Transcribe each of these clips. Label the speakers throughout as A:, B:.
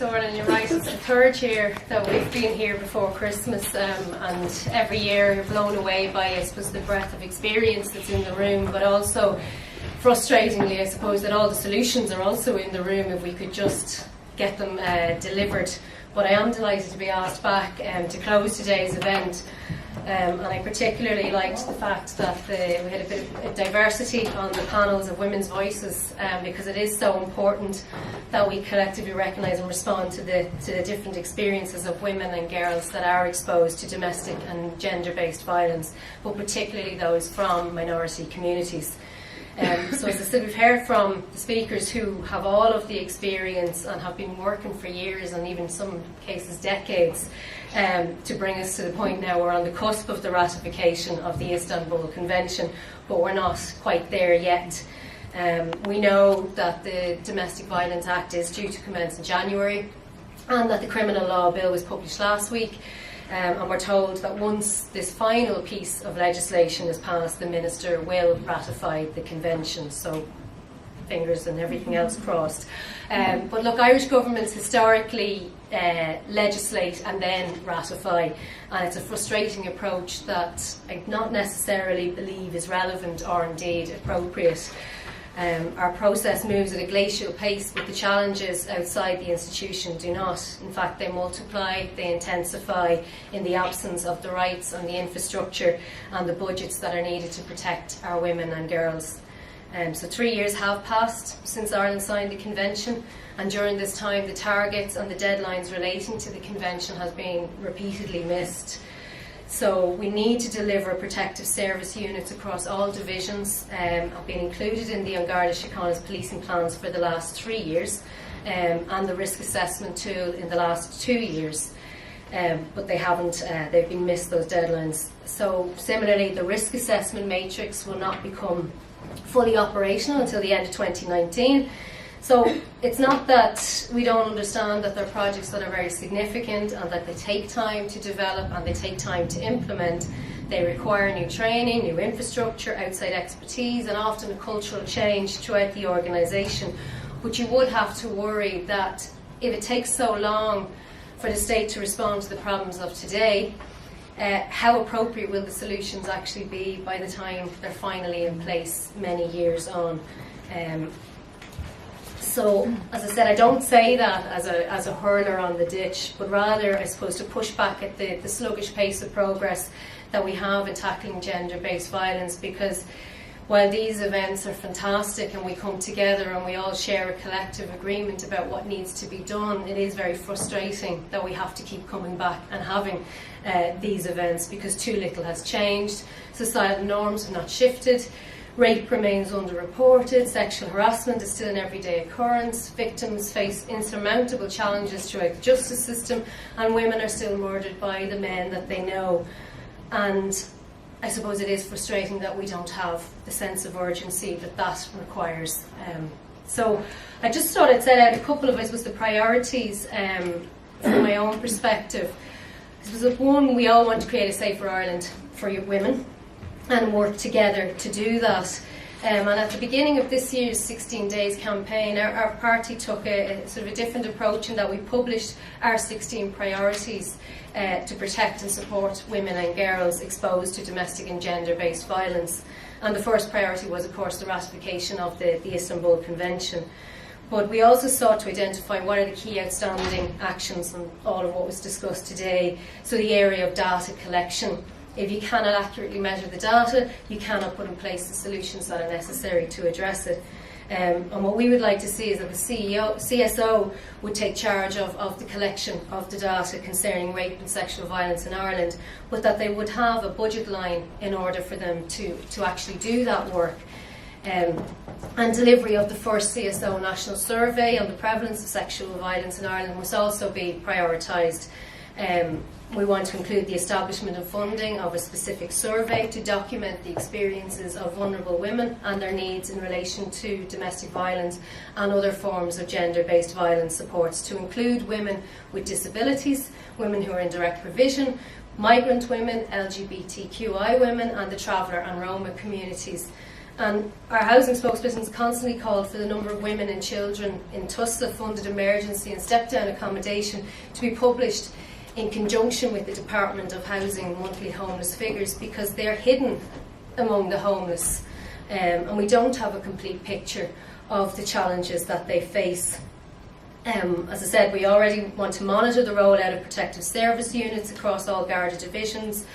A: And you're right, it's the third year that we've been here before Christmas, and every year you're blown away by, I suppose, the breadth of experience that's in the room, but also frustratingly, I suppose, that all the solutions are also in the room if we could just get them delivered. But I am delighted to be asked back to close today's event. And I particularly liked the fact that we had a bit of diversity on the panels of women's voices, because it is so important that we collectively recognise and respond to the different experiences of women and girls that are exposed to domestic and gender-based violence, but particularly those from minority communities. So as I said, we've heard from the speakers who have all of the experience and have been working for years and even some cases decades to bring us to the point now we're on the cusp of the ratification of the Istanbul Convention, but we're not quite there yet. We know that the Domestic Violence Act is due to commence in January, and that the criminal law bill was published last week. And we're told that once this final piece of legislation is passed, the Minister will ratify the convention. So, fingers and everything else crossed. But look, Irish governments historically legislate and then ratify, and it's a frustrating approach that I not necessarily believe is relevant or indeed appropriate. Our process moves at a glacial pace, but the challenges outside the institution do not. In fact, they multiply, they intensify in the absence of the rights and the infrastructure and the budgets that are needed to protect our women and girls. So 3 years have passed since Ireland signed the convention, and during this time the targets and the deadlines relating to the convention has been repeatedly missed. So we need to deliver protective service units across all divisions. Have been included in the An Garda Síochána's policing plans for the last 3 years, and the risk assessment tool in the last 2 years. But they haven't, they've been missed, those deadlines. So similarly, the risk assessment matrix will not become fully operational until the end of 2019. So it's not that we don't understand that they're projects that are very significant and that they take time to develop and they take time to implement. They require new training, new infrastructure, outside expertise, and often a cultural change throughout the organisation. But you would have to worry that if it takes so long for the state to respond to the problems of today, how appropriate will the solutions actually be by the time they're finally in place many years on? So, as I said, I don't say that as a hurler on the ditch, but rather, I suppose, to push back at the sluggish pace of progress that we have in tackling gender-based violence, because while these events are fantastic and we come together and we all share a collective agreement about what needs to be done, it is very frustrating that we have to keep coming back and having these events because too little has changed. Societal norms have not shifted. Rape remains underreported, sexual harassment is still an everyday occurrence, victims face insurmountable challenges throughout the justice system, and women are still murdered by the men that they know. And I suppose it is frustrating that we don't have the sense of urgency that requires. So I just thought I'd set out a couple of, I suppose, the priorities from my own perspective. I suppose, one, we all want to create a safer Ireland for women, and work together to do that. And at the beginning of this year's 16 Days campaign, our party took a sort of a different approach in that we published our 16 priorities to protect and support women and girls exposed to domestic and gender-based violence. And the first priority was, of course, the ratification of the Istanbul Convention. But we also sought to identify what are the key outstanding actions and all of what was discussed today. So the area of data collection. If you cannot accurately measure the data, you cannot put in place the solutions that are necessary to address it. And what we would like to see is that the CSO would take charge of the collection of the data concerning rape and sexual violence in Ireland, but that they would have a budget line in order for them to actually do that work. And delivery of the first CSO national survey on the prevalence of sexual violence in Ireland must also be prioritised. We want to include the establishment and funding of a specific survey to document the experiences of vulnerable women and their needs in relation to domestic violence and other forms of gender-based violence supports, to include women with disabilities, women who are in direct provision, migrant women, LGBTQI women, and the traveller and Roma communities. And our housing spokesperson constantly called for the number of women and children in TUSLA-funded emergency and step-down accommodation to be published in conjunction with the Department of Housing monthly homeless figures, because they're hidden among the homeless, and we don't have a complete picture of the challenges that they face. As I said, we already want to monitor the rollout of protective service units across all Garda divisions,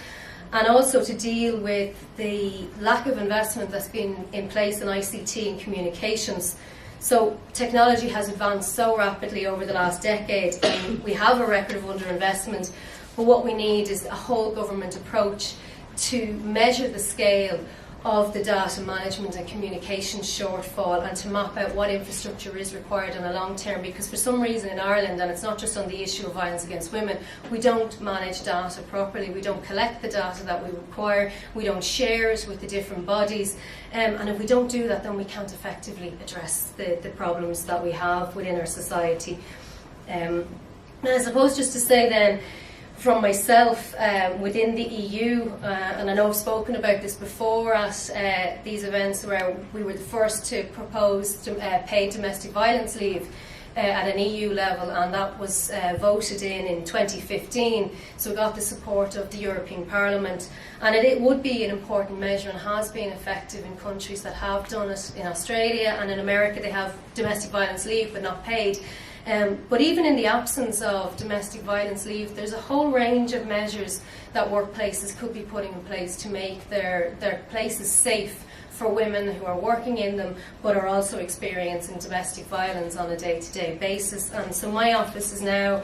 A: and also to deal with the lack of investment that's been in place in ICT and communications. So technology has advanced so rapidly over the last decade, and we have a record of underinvestment, but what we need is a whole government approach to measure the scale of the data management and communication shortfall, and to map out what infrastructure is required on a long term, because for some reason in Ireland, and it's not just on the issue of violence against women, we don't manage data properly, we don't collect the data that we require, we don't share it with the different bodies, and if we don't do that, then we can't effectively address the problems that we have within our society. And I suppose just to say then, from myself, within the EU, and I know I've spoken about this before at these events where we were the first to propose paid domestic violence leave at an EU level, and that was voted in 2015, so we got the support of the European Parliament, and it would be an important measure and has been effective in countries that have done it. In Australia and in America they have domestic violence leave but not paid. But even in the absence of domestic violence leave, there's a whole range of measures that workplaces could be putting in place to make their places safe for women who are working in them but are also experiencing domestic violence on a day-to-day basis. And so my office is now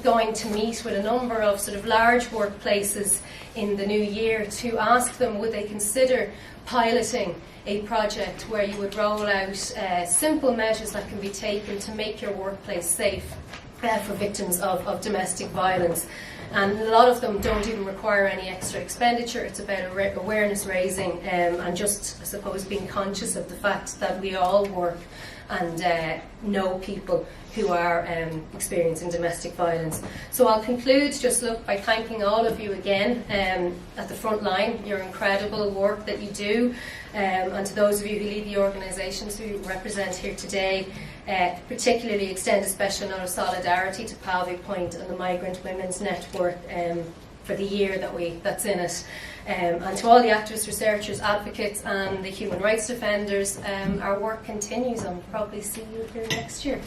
A: going to meet with a number of sort of large workplaces in the new year to ask them, would they consider piloting a project where you would roll out simple measures that can be taken to make your workplace safe for victims of domestic violence. And a lot of them don't even require any extra expenditure. It's about awareness raising and just, I suppose, being conscious of the fact that we all work and know people who are experiencing domestic violence. So I'll conclude just by thanking all of you again at the front line, your incredible work that you do, and to those of you who lead the organisations who represent here today, particularly extend a special note of solidarity to Palvy Point and the Migrant Women's Network for the year that's in it. And to all the activists, researchers, advocates and the human rights defenders, our work continues, and we'll probably see you here next year.